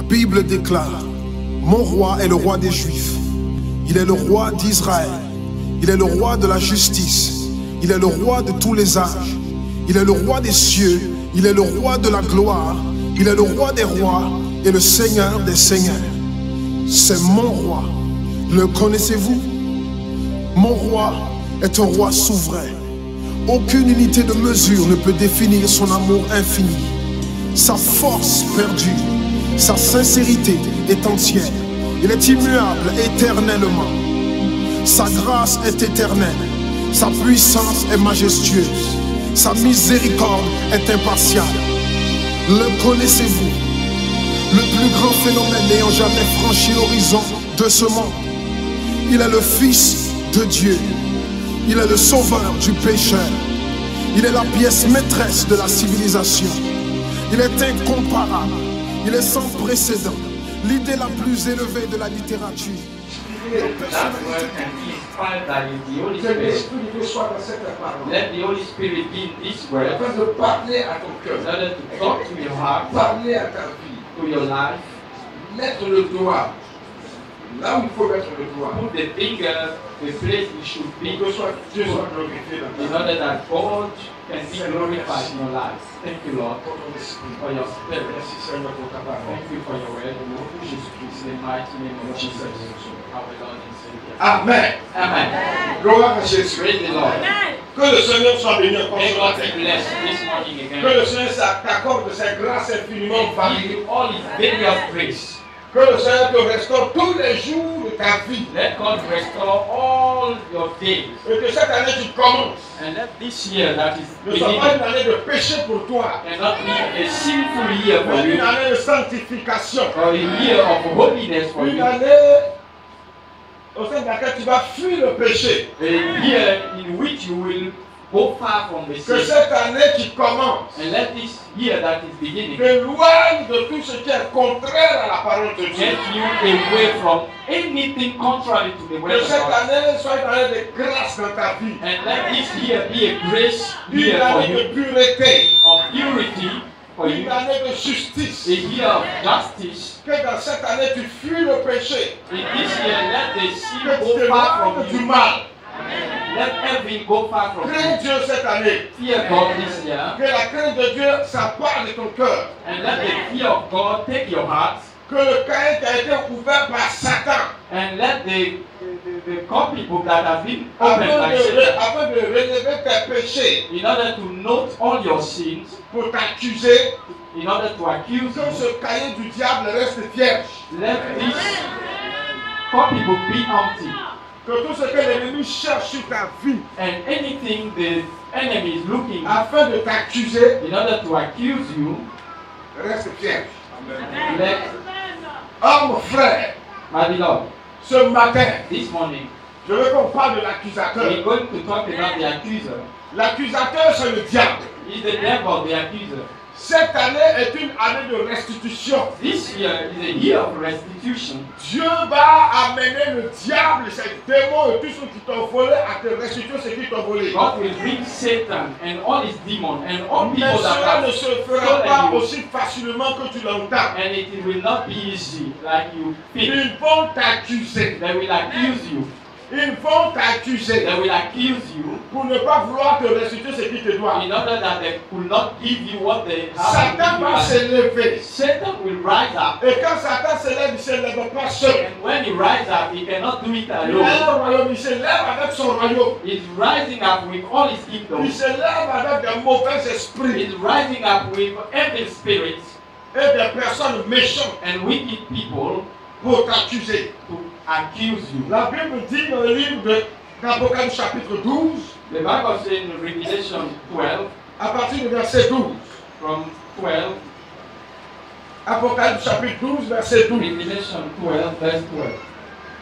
Bible déclare, mon roi est le roi des Juifs. Il est le roi d'Israël. Il est le roi de la justice. Il est le roi de tous les âges. Il est le roi des cieux. Il est le roi de la gloire. Il est le roi des rois et le Seigneur des seigneurs. C'est mon roi. Le connaissez-vous? Mon roi est un roi souverain. Aucune unité de mesure ne peut définir son amour infini. Sa force perdue, sa sincérité est entière. Il est immuable éternellement. Sa grâce est éternelle. Sa puissance est majestueuse. Sa miséricorde est impartiale. Le connaissez-vous? Le plus grand phénomène n'ayant jamais franchi l'horizon de ce monde. Il est le Fils de Dieu. Il est le sauveur du pécheur. Il est la pièce maîtresse de la civilisation. Il est incomparable. Il est sans précédent. L'idée la plus élevée de la littérature. That word can be inspired by the Holy Spirit. Let the Holy Spirit be in this word in order to talk to your heart, to your life. Mettre le doigt là où il faut mettre le doigt. Put the finger the place it should be Pour que Dieu soit glorifié dans in ta vie. order that God can be glorified in your life. Thank you, Lord, Pour ton esprit. for your spirit. Merci Seigneur pour ta parole. Thank you for your word. In the mighty name of Jesus, our Lord and Savior. Amen. Amen. Gloire à Jésus. Praise the Lord. Que le Seigneur soit béni encore May ce God matin. be blessed this morning Que again. le Seigneur t'accorde ses grâces infiniment Give variées. you all His various grace. Que le Seigneur te restaure tous les jours de ta vie. Let God restore all your days. Et que cette année tu commences. And let this year that is Ne soit pas beginning une année de péché pour toi. cannot be a sinful year for Mais une you, année de sanctification. or a year of holiness for Une you. année au sein de laquelle tu vas fuir le péché. A year in which you will go far from the Que sin. cette année qui commence And let this year that is beginning t'éloigne de tout ce qui est contraire à la parole de Dieu. get you away from anything contrary to the word Que of cette God. année soit une année de grâce dans ta vie. And let this year be a grace Une year for année de you, pureté. of purity for Une you, année de justice. a year of justice. Que dans cette année tu fuis le péché. In this year, let the sin Que tu go far from t'éloignes du you. mal. Let every go far from Crains you. Dieu cette année. Fear God this year, Que la crainte de Dieu s'empare de ton cœur. and let the fear of God take your heart, Que le cahier qui a été ouvert par Satan and let the copybook that has been opened by Satan, afin de relever tes péchés in order to note all your sins, pour t'accuser. in order to accuse Que you, ce cahier du diable reste vierge. let this copybook be empty, Que tout ce que l'ennemi cherche sur ta vie and anything the enemy is looking afin de t'accuser in order to accuse you, reste vierge. let, Oh mon frère, my beloved, ce matin, this morning, je veux qu'on parle de l'accusateur. we're going to talk about the accuser. L'accusateur, c'est le diable. He's the devil, the accuser. Cette année est une année de restitution. This year is a year of restitution. Dieu va amener le diable, ses démons et tous ceux qui t'ont volé à te restituer ce qu'ils t'ont volé. God will bring Satan and all his demons and all Mais people that cela ne have se fera stolen pas you. aussi facilement que tu l'entends. And it will not be easy like you think. Ils vont t'accuser. They will accuse you. Ils vont t'accuser They will accuse you pour ne pas vouloir te restituer ce qu'ils te doivent. in order that they could not give you what they have. Satan va s'élever. Satan will rise up. Et quand Satan s'élève, il ne s'élève pas seul. And when he rises up, he cannot do it Il a alone. un royaume, il s'élève avec son royaume. He's rising up with all his Il kingdoms. s'élève avec des mauvais esprits He's rising up with evil spirits et des personnes méchantes and wicked people pour t'accuser. to accuse you. La Bible dit dans le livre d'Apocalypse chapitre 12, The Bible says in Revelation 12, à partir du verset 12. from 12, Apocalypse chapitre 12, verset 12. Revelation 12, verse 12.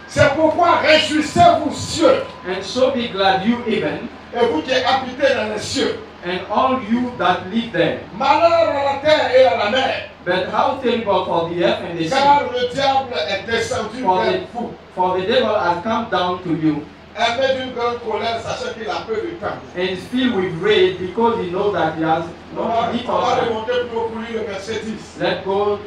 C'est pourquoi réjouissez-vous cieux, And so be glad, you heaven, et vous qui habitez dans les cieux. and all you that live there. Malheur à la terre et à la mer, But how terrible for the earth and the sea, car le diable est descendu vers vous, for the devil has come down to you, aimé d'une grande colère, sachant qu'il a peu de temps. and is filled with rage because he knows that he has On no va need on va of time. remonter plus haut pour lire le verset 10. Let's go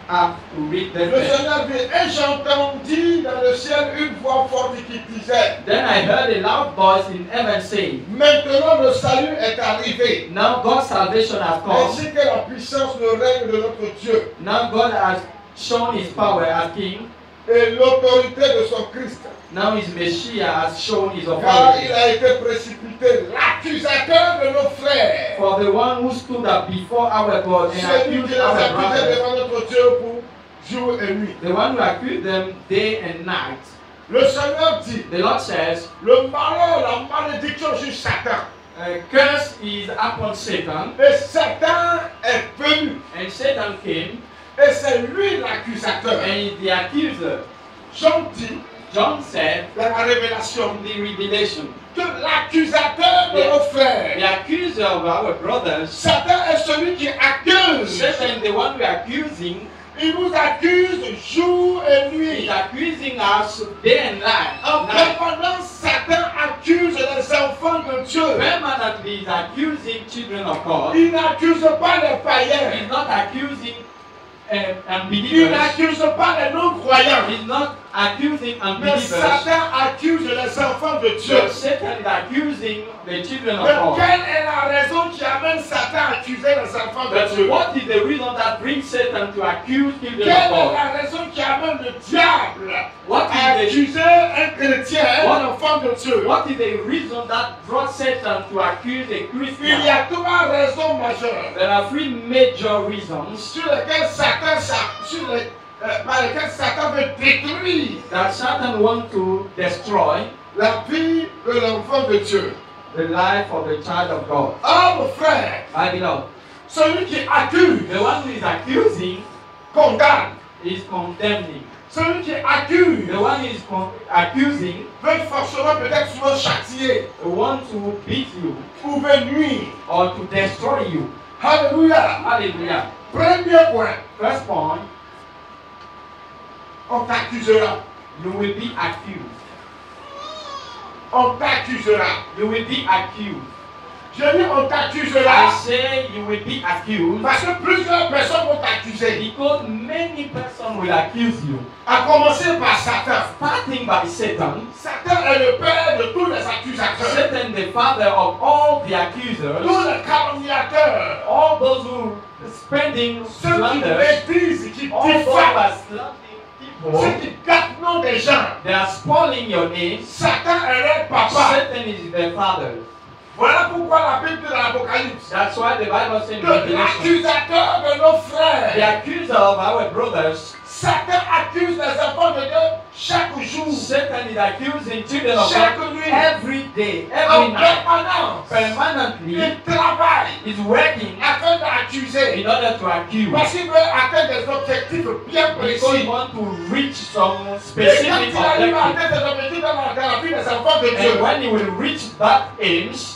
have to read them. Le Seigneur dit, et j'entendis dans le ciel une voix forte qui disait, Then I heard a loud voice in heaven saying, maintenant le salut est arrivé, Now God's salvation has come. ainsi que la puissance, le règne de notre Dieu, Now God has shown his power as king. et l'autorité de son Christ. Now his Messiah has shown his Car authority. il a été précipité, l'accusateur de nos frères. For the one who stood up before our God and Celui accused qui les our accusait brothers, devant notre Dieu pour jour et nuit. the one who accused them day and night. Le Seigneur dit, The Lord says, le malheur, la malédiction sur Satan. a curse is upon Satan, Et Satan est venu. and Satan came, Et c'est lui l'accusateur. and is the accuser. Jean dit John said dans la révélation in the Revelation, que l'accusateur de nos the frères, accuser of our brothers, Satan est celui qui accuse. Satan, the one we are accusing, Il nous accuse jour et is nuit. accusing us day and night. En permanence, Satan accuse les enfants de Dieu. Permanently is accusing children of God. Il n'accuse pas les païens. He's not accusing Il unbelievers. n'accuse pas les non-croyants. He's not accusing Mais unbelievers. Satan accuse les enfants de Dieu. But Satan is accusing the children of Mais God. quelle est la raison qui amène Satan à accuser les enfants de But Dieu? what is the reason that brings Satan to accuse children Quelle of est God? la raison qui amène le diable What à is the accuser un chrétien, What- un enfant de Dieu? what is the reason that brought Satan to accuse a Il y Christian? a trois raisons majeures There are three major reasons sur lesquelles par lesquelles Satan veut détruire that Satan wants to destroy la vie de l'enfant de Dieu. the life of the child of God. Or, mon frère, My beloved, celui qui accuse the one who is accusing condamne. is condemning. Celui qui accuse The one who is accusing veut forcément peut-être souvent châtier wants to beat you ou veut nuire. or to destroy you. Alléluia. Hallelujah. Premier point, First point, on t'accusera. you will be accused. On t'accusera. You will be accused. Je dis on I t'accusera say you will be accused parce que plusieurs personnes vont t'accuser. because many persons will accuse you. À commencer par Satan. Starting by Satan. Satan est le père de tous les accusateurs. Satan, the father of all the Tous accusers, les calomniateurs. all those who spending Ceux qui slander, médisent, qui all those who diffament. are slandering people, Ceux qui gâtent le nom des gens. they are spoiling your name. Satan est leur papa. Satan is their father. Voilà pourquoi la Bible dit dans l'Apocalypse That's why the Bible says in que Revelation, l'accusateur de nos the frères, accuser of our brothers, Satan accuse les enfants de Dieu chaque jour, Satan is accusing children of chaque God nuit, every day, en every night, permanence. permanently. Il travaille Is working afin d'accuser in order to accuse. parce qu'il veut atteindre des objectifs bien Because précis. you want to reach some Et quand specific il arrive à objective. atteindre des objectifs dans la vie des enfants de Dieu, And when you will reach that aims,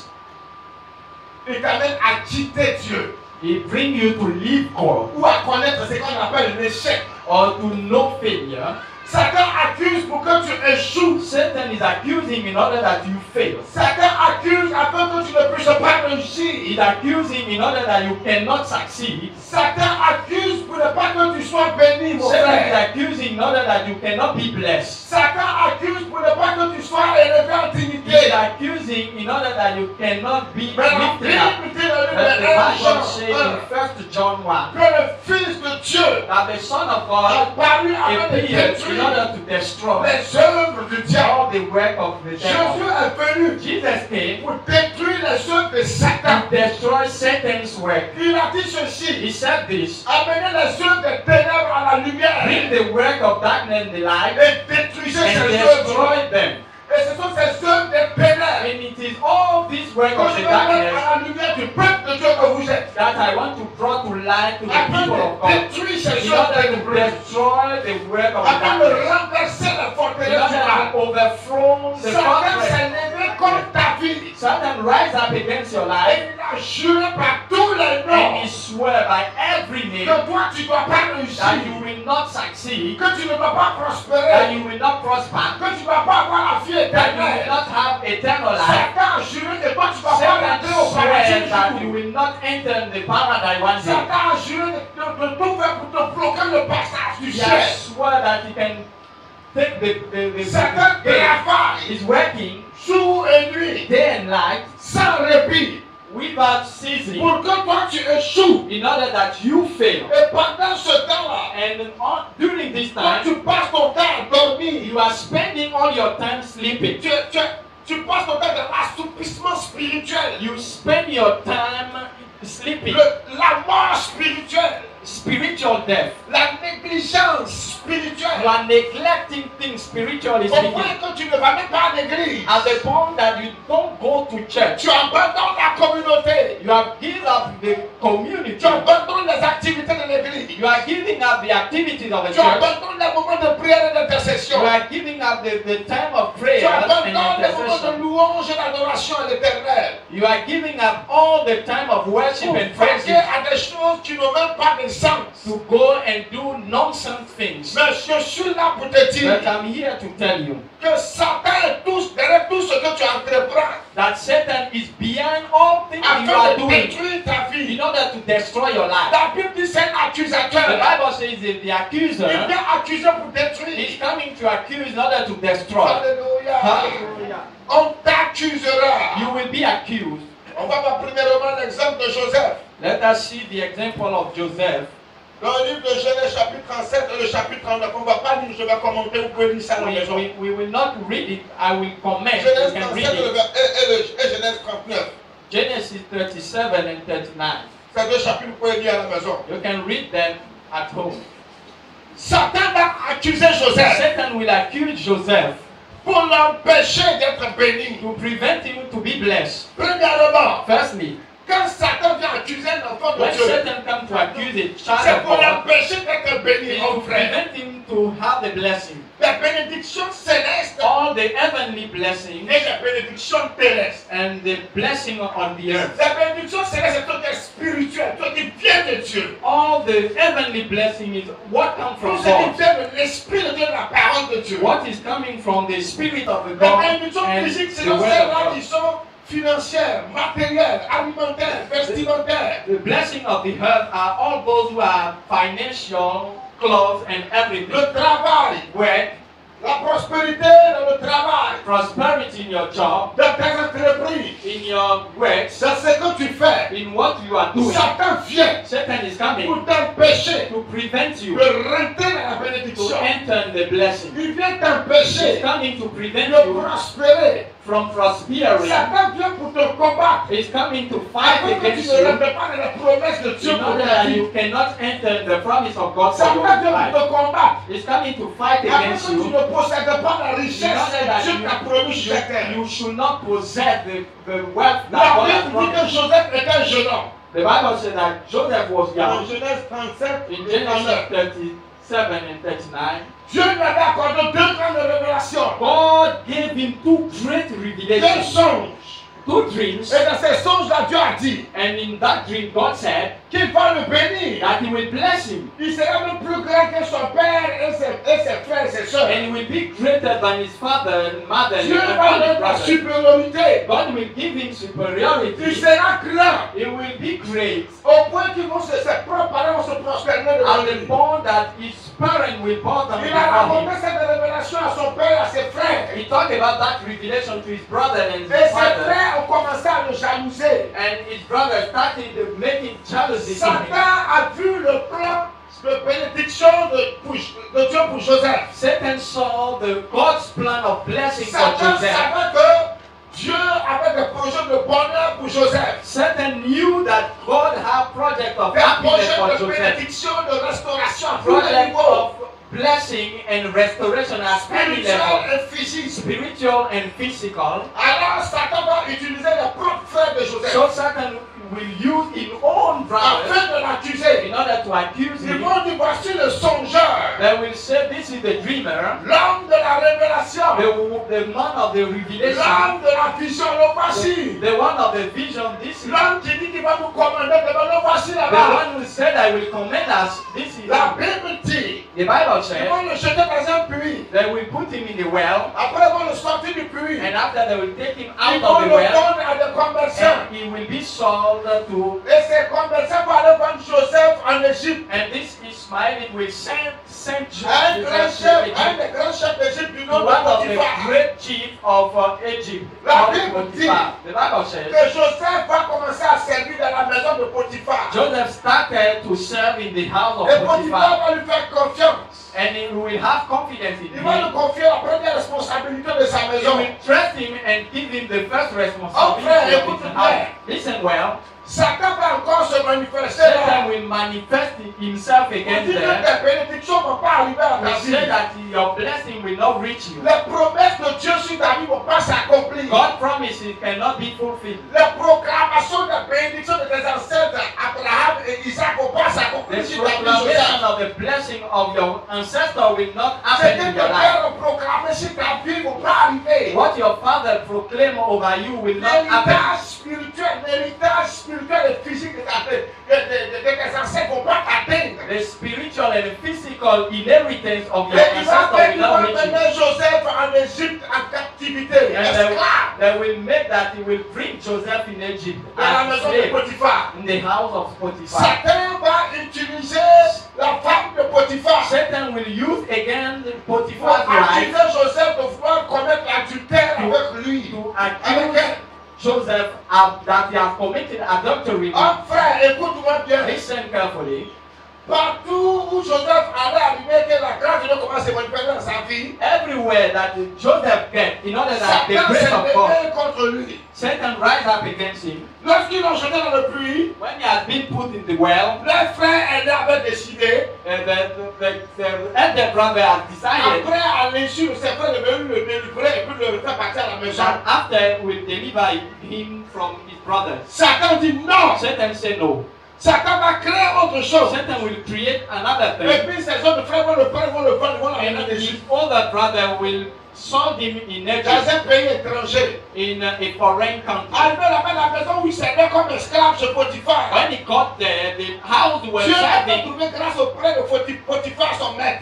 il t'amène à quitter Dieu it brings you to leave God ou à connaître ce qu'on appelle l'échec. or to know failure. Satan accuse pour que tu échoues. Satan is accusing in order that you fail. Satan accuse afin que tu ne puisses pas réussir. He's accusing in order that you cannot succeed. Satan accuse pour ne pas que tu sois béni, mon Satan is frère. accusing in order that you cannot be blessed. Satan accuse pour ne pas que tu sois élevé en He is dignité. accusing in order that you cannot be Mais la lifted up. Bible dit dans le But the livre de Bible says Jean in 1 John 1 que le Fils de Dieu that the Son of a God paru afin de appeared in détruire order to destroy les œuvres du diable. all the work of the Jésus devil. est venu Jesus came pour détruire les œuvres de Satan. to destroy Satan's work. Il a dit ceci, He said this, amenez les œuvres des ténèbres à la lumière bring the work of darkness in the light et détruisez and ces œuvres. destroy them. Et ce sont ces œuvres des ténèbres And it is all this work que of je the veux mettre darkness à la lumière du peuple de Dieu que vous êtes. that I want to draw to light to the Afin people of de God. détruire ces In œuvres order to ténébreuses. destroy the work of the Afin de darkness. renverser la In forteresse du order mal. to overthrow the Satan fortress. s'est levé contre ta vie. Satan rise up against your life Et il a juré par tous les and noms he swear by every name que toi tu ne dois pas that réussir, you will not succeed, que tu ne dois pas that prospérer, you will not prosper, que tu ne vas pas avoir la vie that you will éternelle. not have eternal life. Satan a juré que toi tu ne vas pas Satan rentrer au paradis swears that un you jour. will not enter the paradise one day. Satan a juré de tout faire pour te bloquer le passage du He ciel. has sworn that he can take the Satan travaille He's working jour et nuit, day and night sans répit, without ceasing pour que toi tu échoues. in order that you fail. Et pendant ce temps-là, And during this quand time, tu passes ton temps à dormir, you are spending all your time sleeping. tu passes ton temps dans l'assoupissement spirituel, You spend your time sleeping. la mort spirituelle, Spiritual death. la négligence You spirituelle. are neglecting things spiritually Au point speaking. que tu ne vas même pas à l'église. At the point that you don't go to church. Tu abandonnes la communauté. You have given up the community. Tu abandonnes les activités de l'église. You are giving up the activities of the Tu church. abandonnes les moments de prière et d'intercession. You are giving up the time of Tu prayer and abandonnes les moments de intercession. louange et d'adoration à l'éternel. You are giving up all the time of worship Pour and vaquer praise à des choses qui n'ont même pas de sens. to go and do nonsense things. Mais je suis là pour te dire But I'm here to tell you que Satan est derrière tout ce que tu entreprends that Satan is behind all things you afin are de doing détruire ta vie. in order to destroy your life. La Bible dit c'est un The accusateur. Bible says that the accuser Il vient accuser pour détruire. is coming to accuse in order to destroy. Alléluia. Hallelujah. On t'accusera. You will be accused. On va voir premièrement l'exemple de Joseph. Let us see the example of Joseph. Dans le livre de Genèse chapitre 37 et le chapitre 39, on ne va pas lire, je vais commenter, vous pouvez lire ça à la maison. We will not read it, I will comment. Genèse You can 37 read it. et Genèse 39. Genesis 37 and 39. Ces deux chapitres, vous pouvez lire à la maison. You can read them at home. Satan va accuser Joseph Satan will accuse Joseph pour l'empêcher d'être béni. to prevent him to be blessed. Premièrement, Firstly, quand Satan vient accuser un enfant de when Dieu, Satan comes to accuse a child c'est of pour God, l'empêcher d'être béni, it is mon to frère. prevent him to have the blessing. Les bénédictions célestes All the heavenly blessings et les bénédictions terrestres. and the blessing on the earth. Les bénédictions célestes, c'est tout est spirituel, tout qui vient de Dieu. All the heavenly blessing is what comes Tout from ce qui God. vient de l'Esprit de Dieu, de la parole de Dieu. What is coming from the Spirit of the Les God bénédictions and physiques, c'est the Word of celles-là God. qui sont financières, matérielles, alimentaires, vestimentaires. The blessing of the earth are all those who are financial, clothes, and everything. Le travail, Work, la prospérité dans le travail, prosperity in your job, dans tes entreprises, in your works, dans ce que tu fais. in what you are doing. Satan vient Satan is coming pour t'empêcher to prevent you de rentrer dans la to bénédiction. enter in the blessing. Il vient He's t'empêcher coming to prevent de you prospérer. from prospering. Satan vient pour te combattre. He's coming to fight Afin que tu against ne you rentres pas dans la promesse de Dieu in pour order ta that vie. you cannot enter the promise of God for your Satan vient life. pour te combattre. He's coming to fight Afin against que tu you ne possèdes pas la in richesse order that que Dieu t'a promis sur la terre. you should not possess the wealth that La God has Bible dit que promised. Joseph était un jeune homme. The Bible said that Joseph was En young. Genèse 37, In et 39, Genesis 37 and 39, Dieu lui avait accordé deux grandes révélations. God gave him two great Deux revelations, songes. two dreams, Et dans ces songes-là, Dieu a dit and in that dream God said qu'il va le bénir. that he will bless him Il sera même plus grand que son père et ses frères et ses soeurs. and he will be greater than his father and mother and Dieu va all his donner la brothers. supériorité. God will give him Il superiority. sera grand. He will be great Au point que ses propres parents vont se prosterner devant at the lui. point that his parent will bow down Il a before him. raconté cette révélation à son père et à ses frères. He talked about that revelation to his brother and Et his ses father, frères ont commencé à le jalouser. and his brother started making jealousy to him. Satan a vu le plan de bénédiction de Dieu pour Joseph. Satan saw the God's plan of blessing for Satan Joseph. savait que Dieu avait des projets de bonheur pour Joseph. Satan knew that God had project of Des happiness for projets de Joseph, bénédiction, de restauration à tous les project niveaux. of blessing and restoration at every Spirituel level, et physique. spiritual and physical. Alors Satan va utiliser les propres frères de Joseph So Satan will use his own brothers afin de l'accuser. in order to accuse Ils him. vont dire voici le songeur, They will say this is the dreamer, l'homme de la révélation, the man of the revelation, l'homme de la vision, le voici. the one of the vision. This is L'homme qui dit qu'il va nous commander, le voici the là-bas. one who said, I will command us. This is La Bible dit the The Bible Ils says vont le jeter dans un puits. they will put him in the well, Après, ils vont le sortir du puits. and after they will take him Ils out vont of le the well, vendre à des commerçants. and he will be sold to. Et ces commerçants vont aller vendre Joseph en Égypte. And this Ismail will send Un Joseph grand to chef, un Egypt, des grands chefs d'Égypte du to nom de one of the Potiphar. great chief of Egypt. La called Bible dit Potiphar. The Bible says que Joseph va commencer à servir dans la maison de Potiphar. Joseph started to serve in the house of Et Potiphar Potiphar, va lui faire confiance. and he will have confidence in Il va lui him. confier la première responsabilité de sa He maison. will trust him and give him the first frère, responsibility of écoute his bien. house. Listen well. Satan va encore se manifester Satan là. will manifest himself On against dit que them. tes bénédictions ne vont pas arriver à We ta say vie. that your blessing will not reach you. Les promesses de Dieu sur ta vie ne vont pas s'accomplir. God promises cannot be fulfilled. Les proclamations de bénédiction de tes ancêtres, Abraham et Isaac, ne vont pas s'accomplir The sur ta vie. proclamation Joseph. of the blessing of your ancestor will not Ce happen que in tes your life. pères ont proclamé sur ta vie ne vont pas arriver. What your father proclaimed over you will not happen. L'héritage spirituel et physique de tes ancêtres ne vont pas t'atteindre. The spiritual and physical inheritance of your Et il va ancestor will not reach you. mener Joseph en Égypte en captivité, And esclave, they will make that he will bring Joseph in Egypt dans la as maison de slave Potiphar. in the house of Potiphar. Satan va utiliser la femme de Potiphar Satan will use again pour Potiphar's wife accuser Joseph de vouloir commettre l'adultère avec lui. to Avec accuse elle. Joseph that he has committed adultery with. Un frère, écoute-moi bien. Listen carefully. Partout où Joseph allait arriver, que la grâce de Dieu commence à se manifester dans sa vie, Everywhere that Joseph get, in order that the Satan grace s'est of God, levé contre lui. Satan rise up against him. Lorsqu'ils l'ont jeté dans le puits, When he has been put in the well, leur frère aîné avait décidé, the elder brother has decided après à l'insu de ses frères, de venir le délivrer et puis de le faire partir à la maison. that after we deliver him from his brothers, Satan dit non. Satan said no. Satan va créer autre chose. Satan will create another Et thing. puis ses autres frères vont le prendre, vont l'amener And en his Égypte. older brother will sold him in Dans Egypt, un pays étranger. in a foreign country. Arrivé là-bas, la maison où il servait comme esclave chez Potiphar. When he got there, the house where Dieu a serving, trouvé grâce auprès de Potiphar, son maître.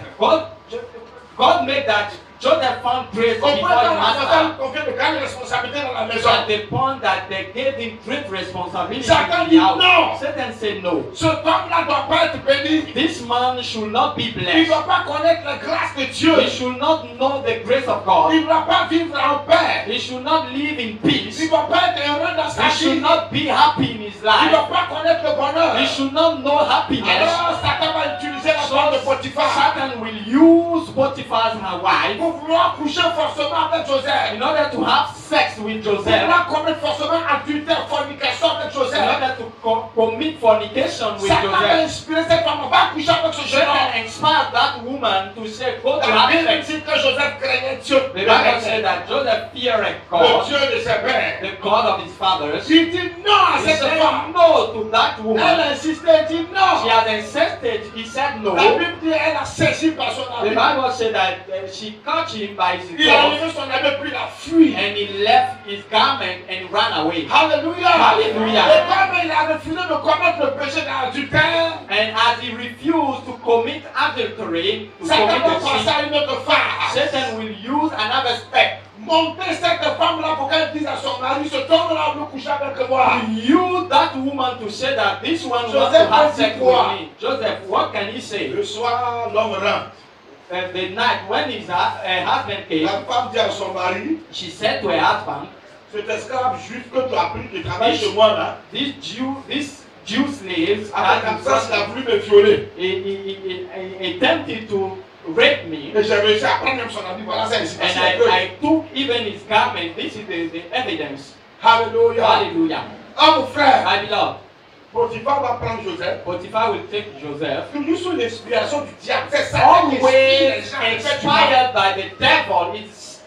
God made that Joseph found grace Au before point the que la master. maison confiait de grandes responsabilités dans la maison. At the point that they gave him great responsibility Satan in dit the house. non. Satan said no. Ce homme-là ne doit pas être béni. This man should not be Il ne blessed. doit pas connaître la grâce de Dieu. He should not know the grace of God. Il ne doit pas vivre en paix. He should not live in Il peace. ne doit pas être heureux dans sa He should vie. not be happy in his Il ne life. doit pas connaître le bonheur. He should not know happiness. Alors Satan va utiliser la femme de So Potiphar Satan will use Potiphar's wife pour vouloir coucher forcément avec Joseph. in order to have sex with Pour Joseph, vouloir commettre forcément adultère, fornication avec in Joseph. order to commit fornication with Satan va Joseph. inspirer cette femme. On va coucher avec ce jeune Satan homme. inspired that woman to say, go to La have Bible sex. dit que Joseph craignait Dieu. The Bible said that Joseph feared Le God, Dieu de ses pères. the God of his fathers. Il dit non à He cette said femme. no to that Elle woman. insistait, elle dit non. She has insisted. He said no. La Bible dit elle a saisi par son The ami. Bible said that she caught him by his Il a coat levé son ami puis il a fui. and he left his garment and ran away. Alléluia. Hallelujah. Et comme il a refusé de commettre le péché d'adultère, And as he refused to commit adultery, to Satan commit va the passer sin, à une autre phase. Satan will use another step. Monter cette femme-là pour qu'elle dise à son mari, ce homme-là veut coucher avec moi. To use that woman to say that this one wants to Joseph have dit sex quoi? with me. Joseph, what can he say? Le soir, l'homme rentre. The night when his husband came, La femme dit à son mari, she said to her husband, cet esclave juif que tu as pris, qui travaille chez moi là, these Jew slaves avec that comme ça, il a voulu me violer. he attempted to rape me, Et j'ai réussi à prendre même son habit. Voilà, c'est ici. and I took even his garment. This is the evidence. Alléluia. Hallelujah. Ah mon frère, My beloved, Potiphar va prendre Joseph. Potiphar will take Joseph, Toujours sous l'inspiration du diable. C'est ça qui always inspire les gens à faire du mal. inspired by the devil.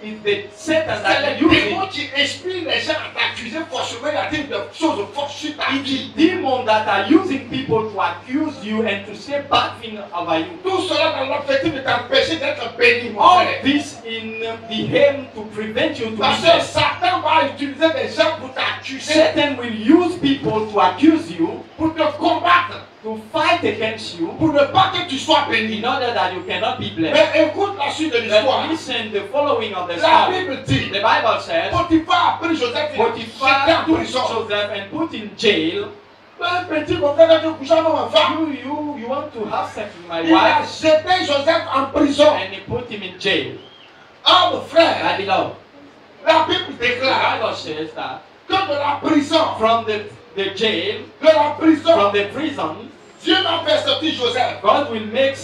It's the Satan C'est that le uses démon it. qui inspire les gens à t'accuser forcément à dire des choses fortes sur ta It's vie. the demons that are using people to accuse you and to say bad things over you. Tout cela dans l'objectif de t'empêcher d'être béni, mon All frère. this in the aim to prevent you to be Parce que blessed. Satan va utiliser des gens pour t'accuser, Satan will use people to accuse you, pour te combattre. to fight against you pour ne pas que tu sois béni. in order that you cannot be blessed. Mais écoute la suite de l'histoire. But listen the following of the La story. Bible dit, The Bible says, Potiphar a pris Joseph et l'a jeté Potiphar en took prison. Joseph and put in jail. Un petit comme ça, quand tu couches avec ma femme, You want to have sex with my il a wife? jeté Joseph en prison. And he put him in jail. Ah, mon frère, My beloved, la Bible the déclare Bible says that que de la prison, from the jail, de la prison, from the prison, Dieu va faire sortir Joseph. God will make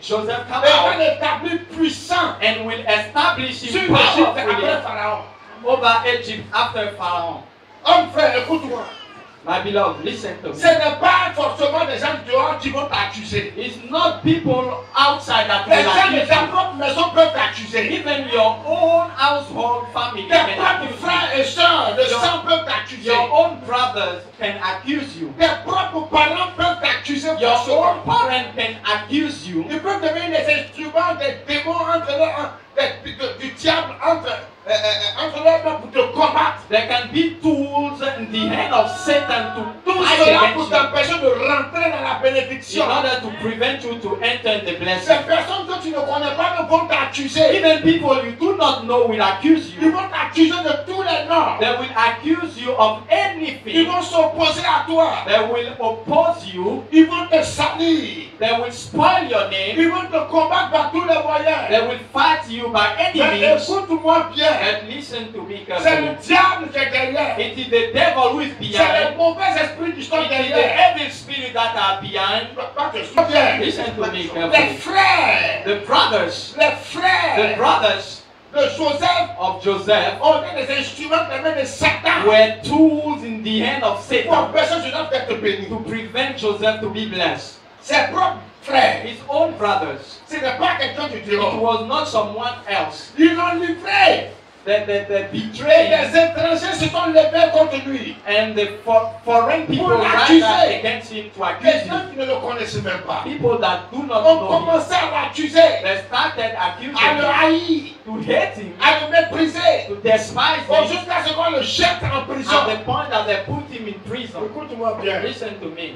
Joseph come Et va out l'établir puissant and will establish sur him l'Égypte après powerfully Pharaon. over Egypt after Pharaoh. Homme frère, écoute-moi. My beloved, listen to Ce me. n'est pas forcément des gens dehors qui vont t'accuser. It's not people outside that Les will gens de accuse ta you. propre maison peuvent t'accuser. Even your own household family Tes can propres accuse frères you. et sœurs de sang peuvent t'accuser. Your own brothers can accuse you. Tes propres parents peuvent t'accuser. Your forcément. own parent can accuse you. Ils peuvent devenir des instruments des démons du diable entre leurs mains pour te combattre. There can be tools in the hand of Satan to Tout fight cela against pour you t'empêcher de rentrer dans la bénédiction. in order to prevent you to enter the Ces blessing. personnes que tu ne connais pas ne vont t'accuser. Even people you do not know will accuse Ils you. vont t'accuser de tous les noms. They will accuse you of Ils anything. vont s'opposer à toi. They will oppose you. Ils vont te salir. They will spoil your name. Ils vont te combattre par tous les They moyens. will fight you by any Mais means. écoute-moi bien. And listen to me C'est le carefully. diable qui est derrière. It is the devil who is C'est les behind. mauvais esprits qui sont It is the derrière. evil spirit that are behind. Pas que je bien. Listen to me Les carefully. frères, The brothers, les the frères brothers de Joseph of Joseph ont été des instruments de la main de Satan were tools in the hand of pour Satan empêcher Joseph d'être béni. to prevent Joseph to be blessed. Ses propres frères, His own brothers. ce n'est pas quelqu'un du It dehors. was not someone else. Ils l'ont livré. The Et betrayed les étrangers se sont levés contre lui. and the foreign people Pour rise up l'accuser. against him to Les accuse gens him. qui ne le connaissaient même pas People that do not ont know him. commencé à l'accuser, They started accusing à le him, haïr, to hate him, à le mépriser, to despise him, jusqu'à ce qu'on le jette en prison. at the point that they put him in prison. Écoute-moi bien. Listen to me.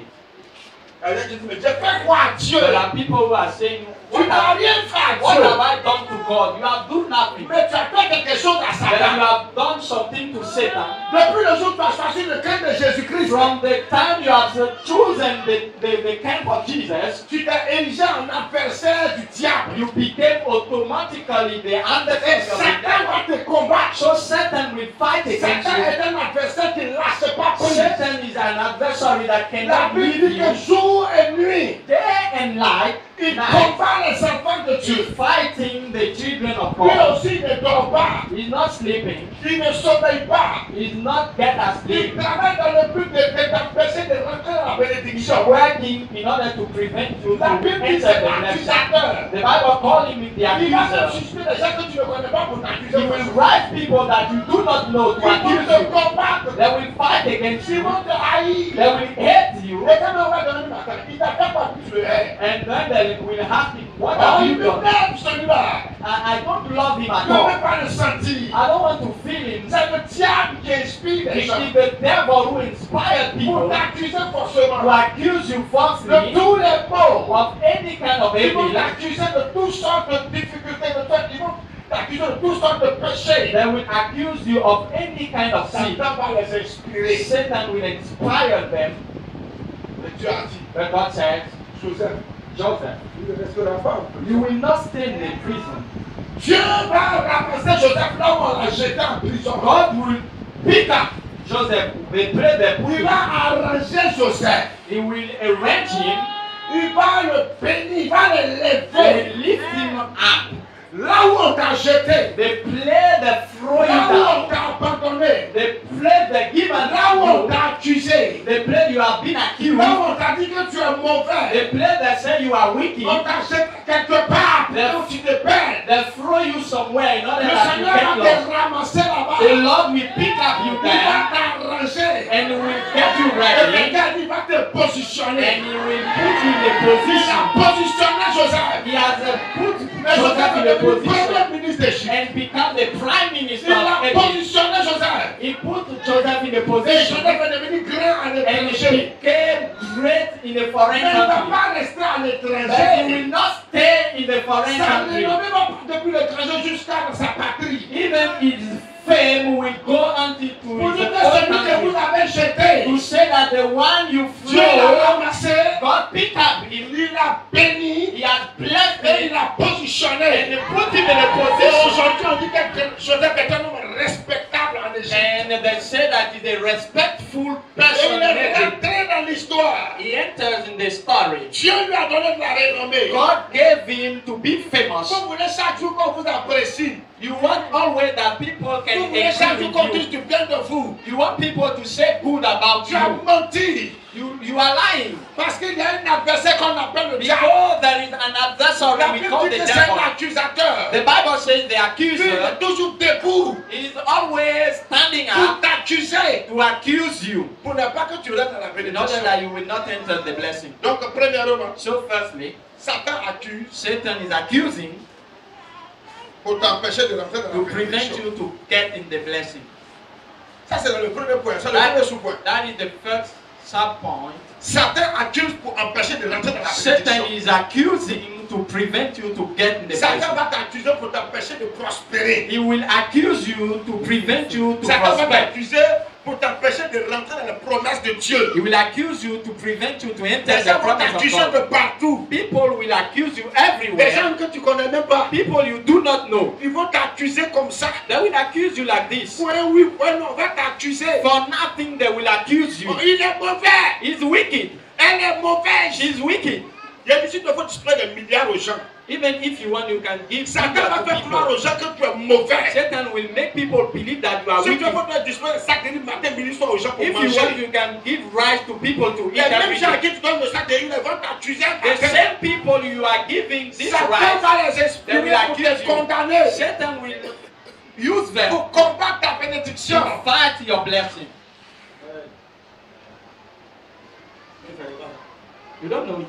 J'ai fait quoi à Dieu? There are people who are saying, Tu what n'as have, rien fait à what Dieu. have I done to God? You have done nothing. Mais tu as fait quelque chose à Then you Satan. have done something to Satan. Depuis le jour où tu as choisi le camp de Jésus-Christ, From the time you have chosen the camp of Jesus, tu t'es érigé en adversaire du diable. you became automatically the Et adversary of the Satan devil. va te combattre. So Satan will fight against Satan you. est un adversaire qui ne lâche pas prise. Satan is an adversary that La cannot Bible leave dit you. que jour et nuit, Day and night, il night, combat les enfants de he's Dieu. fighting the children of Lui God. aussi ne dort pas. He's not sleeping. Il ne sommeille pas. He's not get Il asleep. travaille dans le but de t'empêcher de rentrer dans la bénédiction. Working in order to prevent you to La Bible dit enter c'est the blessing. l'accusateur. The Bible call him the Il va te accuser. susciter des gens que tu ne connais pas pour t'accuser. He will write people that you do not know to Ils vont accuse te you. combattre. They will fight against Ils you. vont te haïr. They will hate you. Et quand on va donner une attaque, il t'attaque pas plus le hais. And then they will ask him, what Oh, have il you me done? aime celui-là. I don't love him Je at ne all. veux pas le sentir. I don't want to feel him. C'est le diable qui inspire les It gens is the devil who inspired pour people t'accuser to forcément accuse you de falsely tous les maux. of any kind of Ils vont evil. t'accuser de toutes sortes de difficultés de toi. Ils vont t'accuser de toutes sortes de péchés. They will accuse you of any kind of sin. Satan va les inspirer. Satan will inspire them. Et Dieu a dit, But God said, Joseph, Joseph, il ne restera pas en prison. you will not stay in the prison. Dieu va ramasser Joseph là où on l'a jeté en prison. God will pick up Joseph. They pray the Il put va arranger Joseph. He will arrange him. Il va le bénir, il va le They lever. will lift him up. Là où on t'a jeté. They play the throw you Là où on down. t'a abandonné. They play the give and Là où on go. t'a accusé. They play you have been accused. Là où on t'a dit que tu es mauvais. They play that say you are wicked. On t'a jeté quelque part. Là où tu te perds. They throw you somewhere in order Le that you Seigneur get va lost. te ramasser The là-bas. Lord will pick up you Il there va t'arranger. and will get you Et ready regarde, il va te and positionner. he will put you in a Il a position. positionné Joseph. He has put Mais Joseph Joseph in est a devenu position premier ministre d'Égypte. and become the prime minister Il of a Egypt. positionné Joseph. He put Joseph in a Et position Joseph est devenu grand en and he étranger. became great in a foreign Mais il ne va country. pas rester à But he l'étranger. will not stay in the foreign Ça country. ne renomme pas depuis l'étranger jusqu'à sa patrie. Even his fame will go until to Pour his dire que own celui que vous country. avez jeté, To say that the one you Dieu l'a flow, ramassé, God picked up him. il l'a béni He has blessed et il him l'a and positionné. put him in a Et position. aujourd'hui, on dit que Joseph est un homme respectable en Égypte. And they say that he's a respectful Et person il in est Egypt. rentré dans l'histoire. He enters in the story. Dieu lui a donné de la renommée. God gave him to be famous. Vous voulez chaque jour qu'on vous apprécie. You want always that people Vous can voulez chaque agree jour qu'on with dise you. du bien de vous. You want people to say good about Tu as you. menti. You are lying. Parce qu'il y a un adversaire qu'on appelle le diable. Because there is an adversary La we Bible call dit the que c'est un devil. accusateur. The Bible says the Lui, il accuser est toujours debout is always standing pour up t'accuser. to accuse you Pour ne pas que tu restes dans la in order bénédiction. that you will not enter the blessing. Donc, premièrement, So firstly, Satan accuse Satan is accusing pour t'empêcher de rentrer dans to la prevent bénédiction. you to get in the blessing. Ça, c'est le premier point. C'est le premier sous-point. That is the first sub point. Satan accuse pour empêcher de rentrer dans la Satan bénédiction. is accusing to prevent you to get in the Satan blessing. va t'accuser pour t'empêcher de prospérer. He will accuse you to prevent you to Satan va prosper. t'accuser pour t'empêcher de rentrer dans la promesse de Dieu. He will accuse you to prevent you to enter Les the gens vont promise of t'accuser God. de partout. People will accuse you Les everywhere. gens que tu connais même pas, People you do not know. ils vont t'accuser comme ça. They will accuse you like this. Point oui, point non, on va t'accuser. For nothing they will accuse you. Oh, il est mauvais. He's wicked. Elle est mauvaise. She's wicked. Il y a ici, il faut distribuer des milliards aux gens. Even if you want, you can give Satan millions va to faire croire people. aux gens que tu es mauvais. Satan will make people believe that you are Si tu wicked. veux distribuer le sac de riz matin, midi, soir aux gens pour If you want, manger. you can give rice to people to Les eat mêmes every gens à day. qui tu donnes le sac de riz, ils vont t'accuser. The same people you are giving this Satan rice, va les they exprimer will pour accuse te you. condamner. Satan will use them Pour combattre ta bénédiction. to fight your blessing. You don't know it.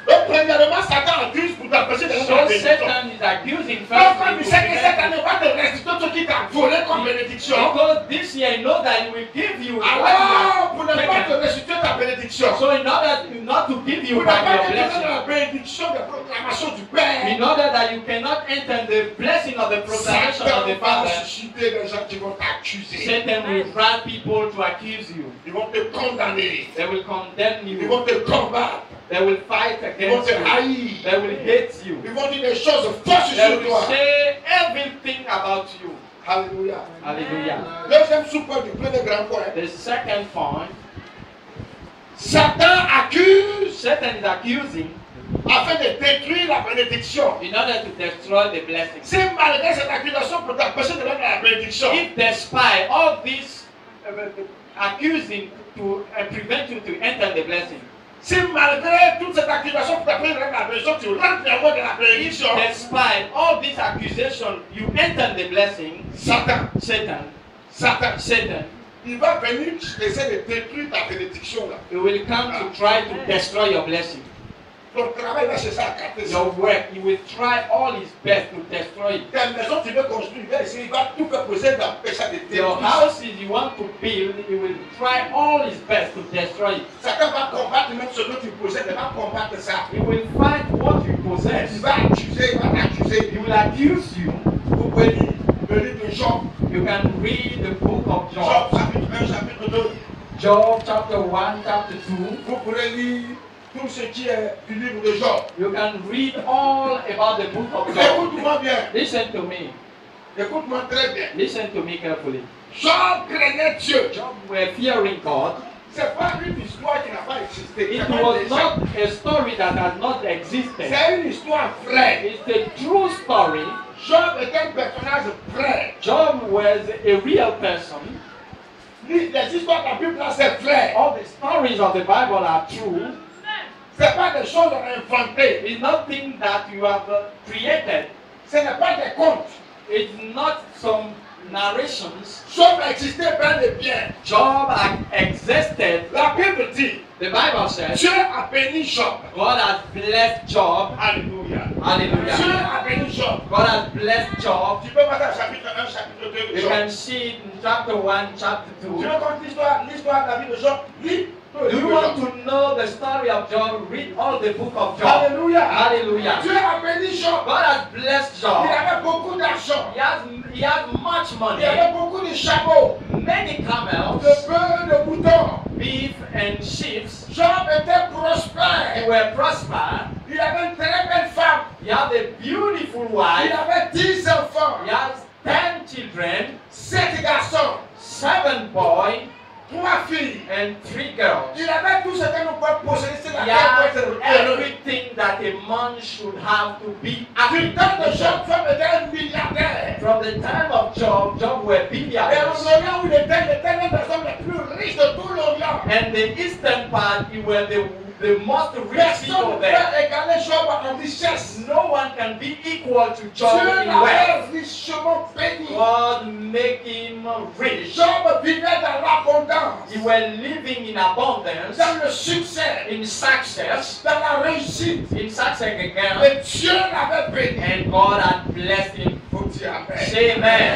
Donc, premièrement, Satan accuse pour t'empêcher de rentrer dans la So bénédiction. Satan is accusing Donc, first quand to tu sais que cette prevent année va te restituer ce qui t'a volé comme bénédiction, because this year you know that he will give you what you alors pour ne have pas te taken. restituer ta bénédiction, So in order not to give you pour ne back pas your te donner blessing, la bénédiction de proclamation du Père, in order that you cannot enter the blessing of the proclamation of Satan the va Father, susciter des gens qui vont t'accuser. Satan will drive people to accuse you. Ils vont te condamner. They will condemn Ils you. vont te combattre. They will fight Ils vont against te you. haïr. They will hate you. Ils vont dire des choses fausses They sur will toi. say everything about you. Alléluia. Hallelujah. Deuxième sous-point du premier grand point. The second point, Satan accuse Satan is accusing afin de détruire la bénédiction. in order to destroy the blessing. Si malgré cette accusation pour t'empêcher de rentrer dans la bénédiction, If despite all this accusing to prevent you to enter the blessing, si malgré toute cette accusation pour t'empêcher de rentrer dans la bénédiction, tu rentres néanmoins dans la if bénédiction, despite all this accusation you enter the blessing, Satan, Satan, il va venir essayer de détruire ta bénédiction là. he will come to try to destroy your blessing. Ton travail va chercher à capter ça. Your work, he will try all his best to destroy it. Ta maison tu veux construire, il va essayer, il va tout faire poser d'empêcher de Your détruire. houses you want to build, he will try all his best to destroy it. Satan va combattre même ce que tu possèdes, il va combattre ça. He will fight what you Il possess. va accuser, il va t'accuser. He will accuse you. Vous pouvez lire le livre de Job. You can read the book of Job Job. chapitre 1, chapitre 2. Job chapter 1, chapter 2. Vous pourrez lire tout ce qui est du livre de Job. You can read all about the book of Job. Écoute-moi bien. Listen to me. Écoute-moi très bien. Listen to me carefully. Job craignait Dieu. Job were fearing God. C'est pas une histoire qui n'a pas existé. It C'est pas was déjà. not a story that has not existed. C'est une histoire vraie. It's a true story. Job est un personnage vrai. Job was a real person. Les histoires de la Bible là, c'est vrai. All the stories of the Bible are true. C'est pas des choses inventées. It's nothing that you have created. Ce n'est pas des contes. It's not some narrations, Job existait bel et bien. Job had existed. La Bible dit, The Bible says Dieu a béni Job. God has blessed Job. Alléluia. Dieu Hallelujah. a béni Job. God has blessed Job. Tu peux passer au chapitre 1, chapitre 2 de You Job. can see it in chapter 1, chapter Tu 2. veux connaître l'histoire de la vie de Job? Lis tout le Do you livre de want Job. to know the story of Job? Read all the book of Job. Alléluia. Hallelujah. Dieu a béni Job. God has blessed Job. Il avait beaucoup d'argent. He has much Il money, y avait beaucoup de chameaux, many de camels, bœufs, de moutons. beef, and sheep. Job était They prospère. were prosper. Il avait une très belle femme. He had a beautiful Il wife. avait 10 enfants, He has 10 children, 7 garçons, 7 boys, 3 filles. and 3 girls. Il avait tout ce que nous pouvons posséder sur la He terre pour has être heureux. everything that a man should have to be Du happy. temps de Job, Job était un milliardaire. From the time of Job, Job were Et en billionaires. Orient où il était l'un des hommes les plus riches de tout l'Orient. And the eastern part, he were the most rich Personne people ne there. peut égaler Job en richesse. No one can be equal to Dieu Job in wealth. l'avait richement béni. God make him rich. Job vivait dans l'abondance, He were living in abundance, dans le succès, in success, dans la réussite. in success again, Et Dieu l'avait béni. and God had blessed him. Faut dire amen. Say amen.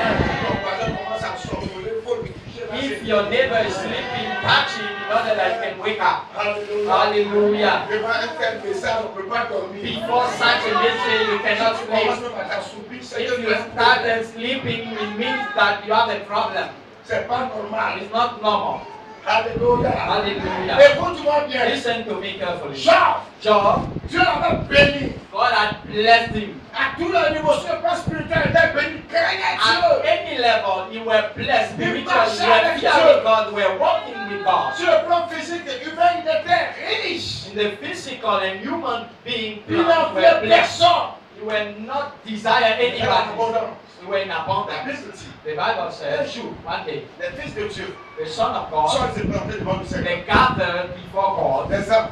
Ton voisin commence à somnoler, il faut le toucher là, If c'est- your neighbor is sleeping, touch him in order that he can wake up. Alléluia. Hallelujah. Devant un tel message, on ne peut pas dormir. Before such a message, you cannot Tu commences sleep. même à t'assoupir, c'est If que you started sleeping, it means that you have a problem. c'est pas normal. It's not normal. Alléluia. Hallelujah. Écoute-moi bien. Listen to me carefully. Job, Job, Dieu l'avait béni. God had blessed him. À tous les niveaux, sur le plan spirituel, il était béni. Craignez At Dieu. any level, you were blessed. Il Spiritually, marchait you were avec fearing Dieu. God, were walking with God. Sur le plan physique et humain, il était riche. In the physical and human being, Il you n'en were voulait blessed. personne. You were not desire Il était en anybody. abondance. You were in La abundance. Bible dit, The Bible un says, jour, one day, les fils de Dieu the Son of God, sont présentés devant le Seigneur. they gathered before God, Les anges.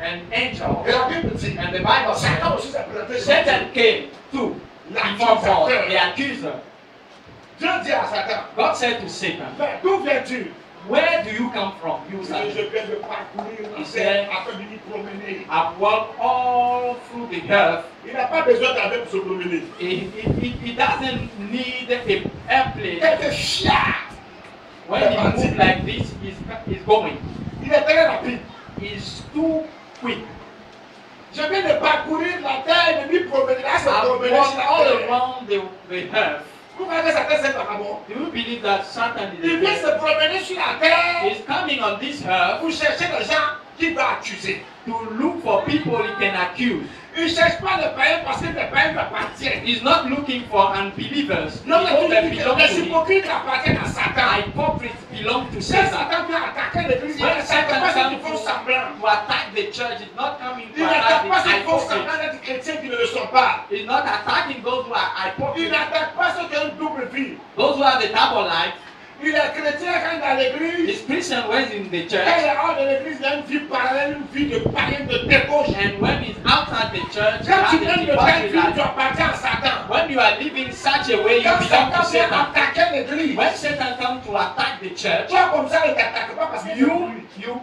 an Et angel, la Bible dit, and the Bible Satan says, aussi s'est présenté devant Dieu. Satan came too before God, the accuser. Dieu dit à Satan, God said to Satan, mais d'où viens-tu? where do you come from, you Je Satan? viens de parcourir la Il terre sait. afin de m'y promener. I've walked all through the earth. Il n'a pas besoin d'aller pour se promener. He doesn't need a airplane. Il était fier. When he moves like this, he's going. Il est très rapide. He's too quick. Je viens de parcourir la terre et de m'y promener. Là, c'est I've promener sur walked la all terre. around the earth. Vous voyez que Satan c'est par rapport. Do you believe that Satan Il is vient se promener sur la terre He's coming on this earth pour chercher des gens qu'il va accuser. to look for people he can accuse. Il ne cherche pas les païens parce que les païens lui appartiennent. He's not looking for unbelievers. Non, mais People that tu dis que belong les to him. hypocrites appartiennent à Satan. Hypocrites belong to Si Satan. Satan vient attaquer l'église, il When n'attaque Satan pas ceux comes qui font semblant. to attack the church, he's not coming to Il n'attaque pas attack ceux the qui font hypocrites. semblant d'être chrétiens qui ne le sont pas. He's not attacking those who are Il hypocrites. n'attaque pas ceux qui ont une double vie. Those who have the double life. Il est chrétien quand il est dans l'église. He's Christian when he's in the Quand il church. est hors de l'église, il a une vie parallèle, une vie de païen, de débauche. And when he's outside the church, you Quand tu have viens the de telle hypocrisy vie, tu life. appartiens à Satan. When you are living such a way, you Quand belong to Satan vient Satan. attaquer l'église, When Satan comes to attack the church, toi comme ça, il ne t'attaque pas parce qu'il